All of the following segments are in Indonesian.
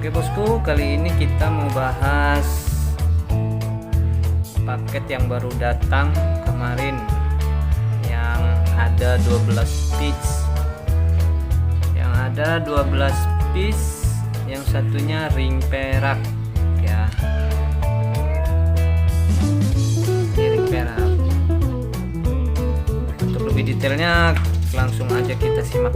Oke bosku, kali ini kita mau bahas paket yang baru datang kemarin yang ada 12 piece. Yang ada 12 piece, yang satunya ring perak ya. Ini ring perak. Untuk lebih detailnya langsung aja kita simak.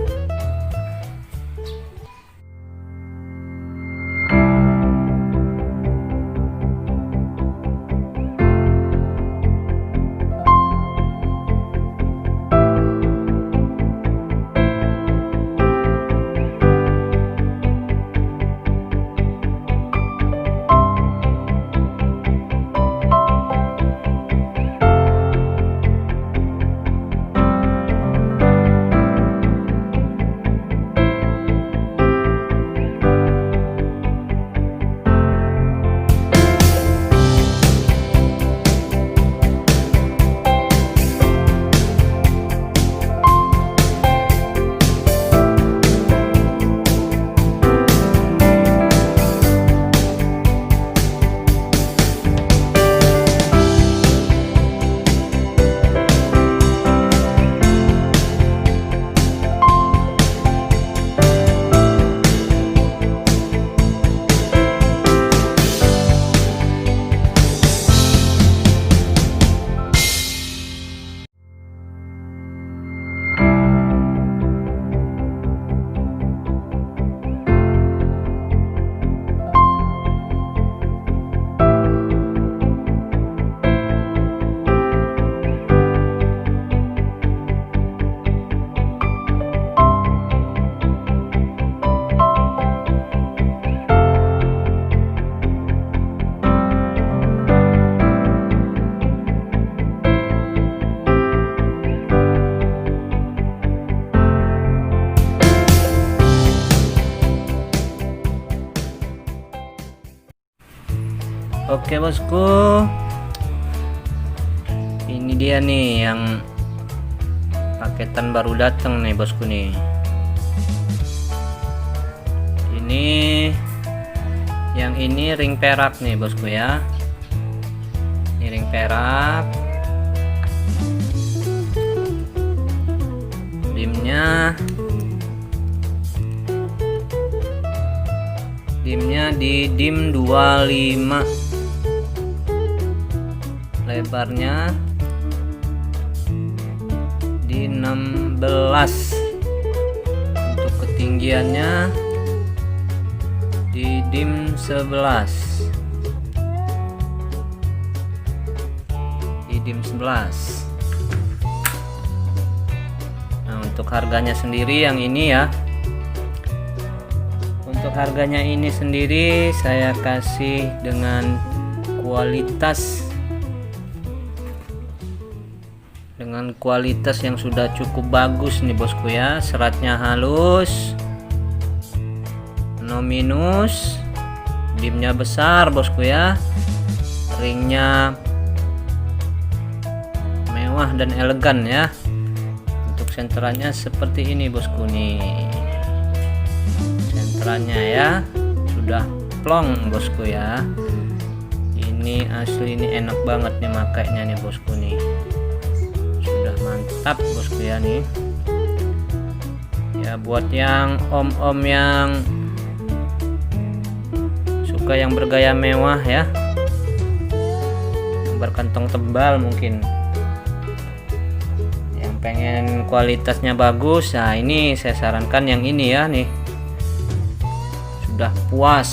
Oke bosku, ini dia nih yang paketan baru datang nih bosku nih. Ini yang ini ring perak nih bosku ya. Ini ring perak. Dimnya di dim 25, lebarnya di 16, untuk ketinggiannya di dim 11, Nah untuk harganya sendiri yang ini ya, untuk harganya ini sendiri saya kasih dengan kualitas yang sudah cukup bagus nih bosku ya. Seratnya halus, no minus, dimnya besar bosku ya, ringnya mewah dan elegan ya. Untuk senterannya seperti ini bosku nih, senterannya ya sudah plong bosku ya. Ini asli, ini enak banget nih makainya nih bosku nih, sudah mantap bosku ya nih ya. Buat yang om-om yang suka yang bergaya mewah ya, yang berkantong tebal mungkin, yang pengen kualitasnya bagus, nah ini saya sarankan yang ini ya nih. Sudah puas,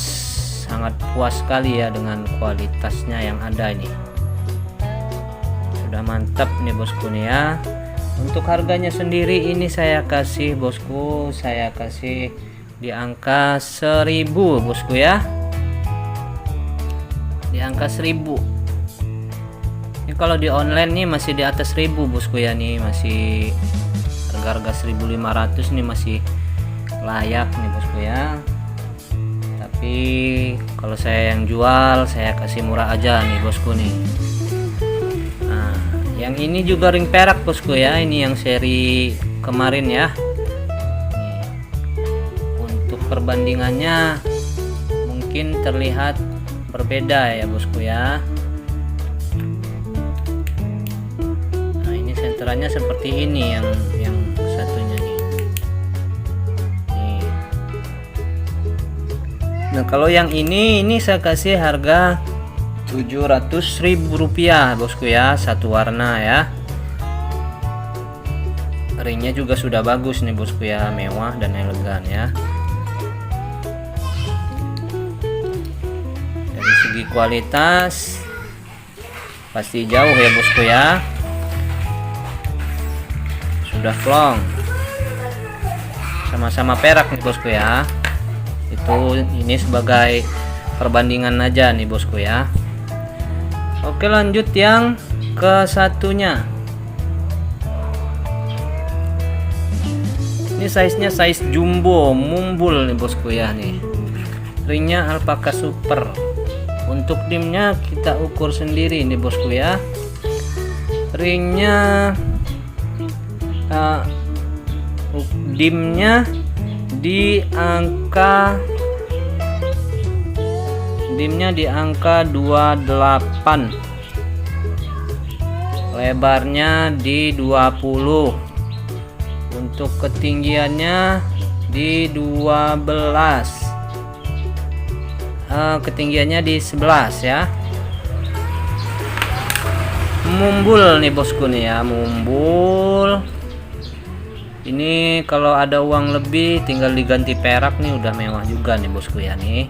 sangat puas sekali ya dengan kualitasnya yang ada ini, sudah mantap nih bosku nih ya. Untuk harganya sendiri ini saya kasih bosku, saya kasih di angka 1000 bosku ya, di angka 1000. Ini kalau di online nih masih di atas 1000 bosku ya, nih masih harga-harga 1500 nih, masih layak nih bosku ya. Tapi kalau saya yang jual, saya kasih murah aja nih bosku nih. Nah yang ini juga ring perak bosku ya, ini yang seri kemarin ya. Nih, untuk perbandingannya semakin terlihat berbeda ya bosku ya. Nah ini senterannya seperti ini yang satunya nih. Nah kalau yang ini saya kasih harga Rp700.000 bosku ya, satu warna ya. Ringnya juga sudah bagus nih bosku ya, mewah dan elegan ya. Dari segi kualitas pasti jauh ya bosku ya. Sudah plong, sama-sama perak nih bosku ya. Ini sebagai perbandingan aja nih bosku ya. Oke, lanjut yang ke satunya. Ini size-nya size jumbo mumbul nih bosku ya nih. Ringnya alpaka super. Untuk dimnya kita ukur sendiri nih bosku ya. Ringnya dimnya di angka 28, lebarnya di 20, untuk ketinggiannya di 12, ketinggiannya di 11 ya. Mumbul nih bosku nih ya, mumbul. Ini kalau ada uang lebih tinggal diganti perak nih, udah mewah juga nih bosku ya nih.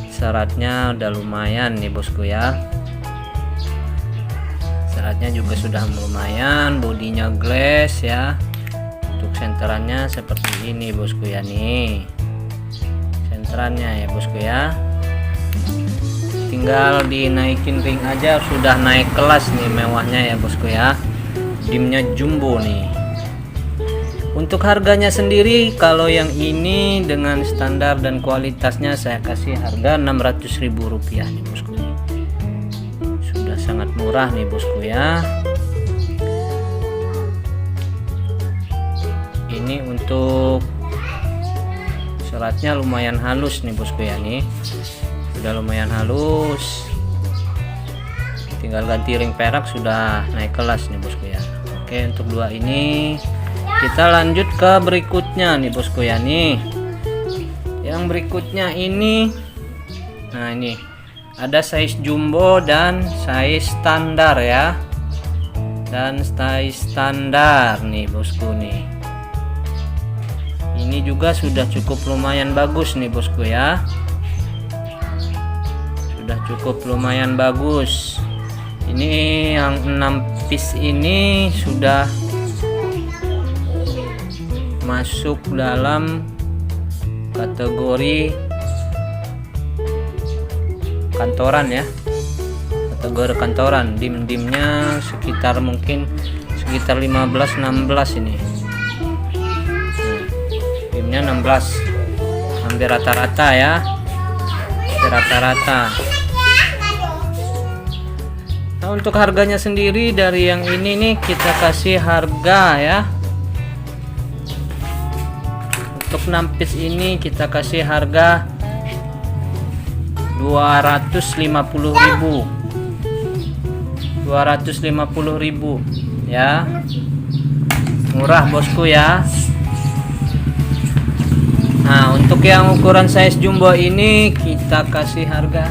Seratnya udah lumayan nih bosku ya. Seratnya juga sudah lumayan, bodinya glass ya. Untuk senterannya seperti ini bosku ya nih. Senterannya ya bosku ya. Tinggal dinaikin ring aja sudah naik kelas nih mewahnya ya bosku ya. Dimnya jumbo nih. Untuk harganya sendiri, kalau yang ini dengan standar dan kualitasnya saya kasih harga Rp600.000 nih bosku. Sudah sangat murah nih bosku ya. Ini untuk seratnya lumayan halus nih bosku ya nih. Sudah lumayan halus. Tinggal ganti ring perak sudah naik kelas nih bosku ya. Oke, untuk dua ini kita lanjut ke berikutnya nih bosku ya nih. Yang berikutnya ini, nah ini ada size jumbo dan size standar ya. Dan size standar nih bosku nih. Ini juga sudah cukup lumayan bagus nih bosku ya. Sudah cukup lumayan bagus. Ini yang 6 piece ini sudah masuk dalam kategori kantoran ya, kategori kantoran. Dimnya sekitar mungkin sekitar 15-16 ini. Dimnya 16, hampir rata-rata ya, hampir rata-rata. Nah untuk harganya sendiri dari yang ini nih kita kasih harga ya. Untuk 6 piece ini kita kasih harga Rp250.000 ya. Murah bosku ya. Nah untuk yang ukuran size jumbo ini kita kasih harga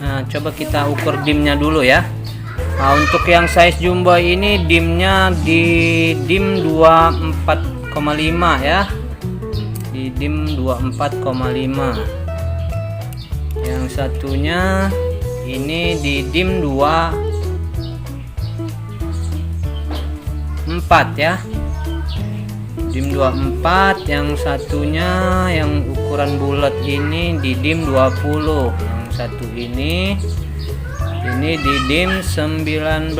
nah, coba kita ukur dimnya dulu ya. Nah untuk yang size jumbo ini dimnya di dim 24,5 ya, di dim 24,5. Yang satunya ini di dim 24 ya, dim 24. Yang satunya yang ukuran bulat ini di dim 20. Yang satu ini di dim 19.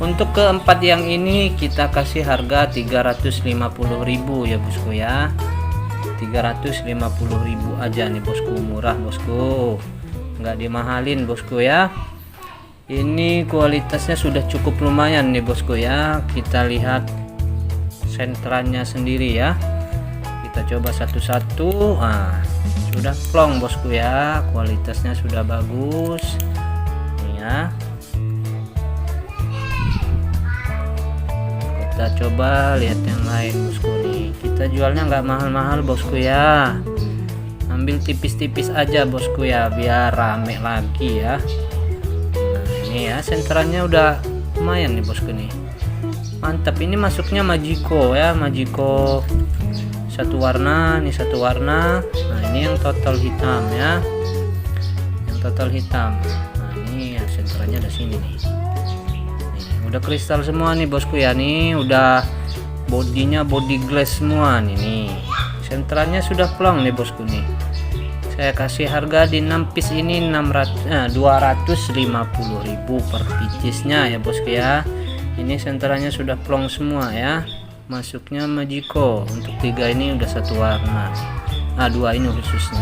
Untuk keempat yang ini kita kasih harga Rp350.000 ya bosku ya. Rp350.000 aja nih bosku, murah bosku, nggak dimahalin bosku ya. Ini kualitasnya sudah cukup lumayan nih bosku ya. Kita lihat sentrannya sendiri ya. Kita coba satu-satu. Sudah plong bosku ya, kualitasnya sudah bagus nih ya. Kita coba lihat yang lain bosku nih. Kita jualnya nggak mahal-mahal bosku ya, ambil tipis-tipis aja bosku ya, biar rame lagi ya. Ini ya, senterannya udah lumayan nih bosku nih, mantap. Ini masuknya Majiko ya, Majiko satu warna, nih satu warna. Nah ini yang total hitam ya, yang total hitam. Nah ini ya, senterannya ada sini nih. Udah kristal semua nih bosku ya, nih udah bodinya body glass semua nih. Senterannya sudah plong nih bosku nih. Saya kasih harga di 6 piece ini 250.000 per piecesnya ya bosku ya. Ini senterannya sudah plong semua ya, masuknya Majiko. Untuk 3 ini udah satu warna, 2 ini khususnya.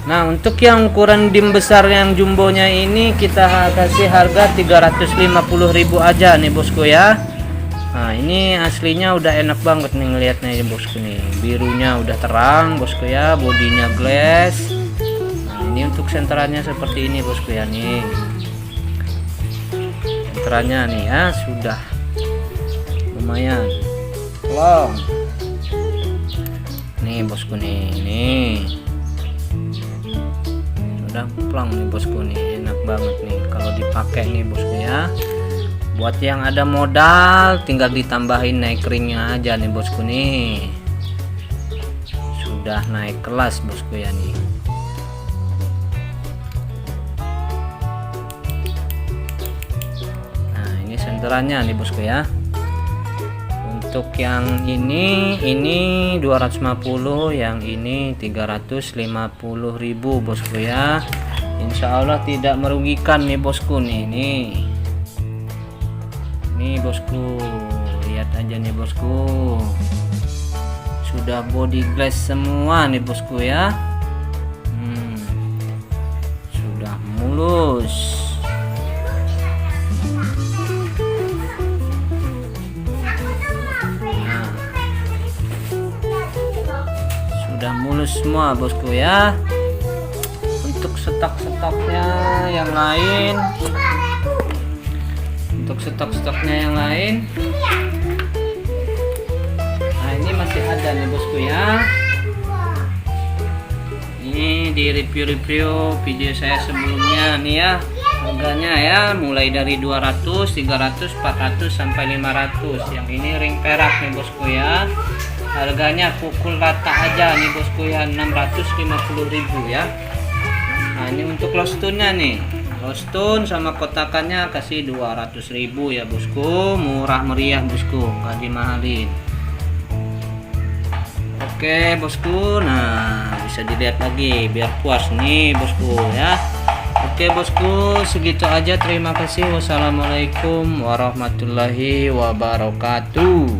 Nah untuk yang ukuran dim besar yang jumbonya ini kita kasih harga 350.000 aja nih bosku ya. Nah ini aslinya udah enak banget nih ngelihatnya ya bosku nih, birunya udah terang bosku ya, bodinya glass. Nah ini untuk senterannya seperti ini bosku ya nih, senterannya nih ya sudah lumayan plong nih bosku nih sudah plong nih bosku nih, enak banget nih kalau dipakai nih bosku ya. Buat yang ada modal tinggal ditambahin naik ringnya aja nih bosku nih, sudah naik kelas bosku ya nih. Nah ini senterannya nih bosku ya. Untuk yang ini 250, yang ini 350.000 bosku ya. Insya Allah tidak merugikan nih bosku nih. Nih bosku, lihat aja nih bosku, sudah body glass semua nih bosku ya. Sudah mulus. Nah, sudah mulus semua bosku ya. Untuk stok-stoknya yang lain, nah ini masih ada nih bosku ya. Ini di review video saya sebelumnya nih ya, harganya ya mulai dari 200, 300, 400 sampai 500. Yang ini ring perak nih bosku ya, harganya pukul rata aja nih bosku ya, 650.000 ya. Nah ini untuk lostone-nya nih, lostone sama kotakannya kasih 200.000 ya bosku, murah meriah bosku, nggak dimahalin. Oke bosku, nah bisa dilihat lagi biar puas nih bosku ya. Oke bosku, segitu aja, terima kasih. Wassalamualaikum warahmatullahi wabarakatuh.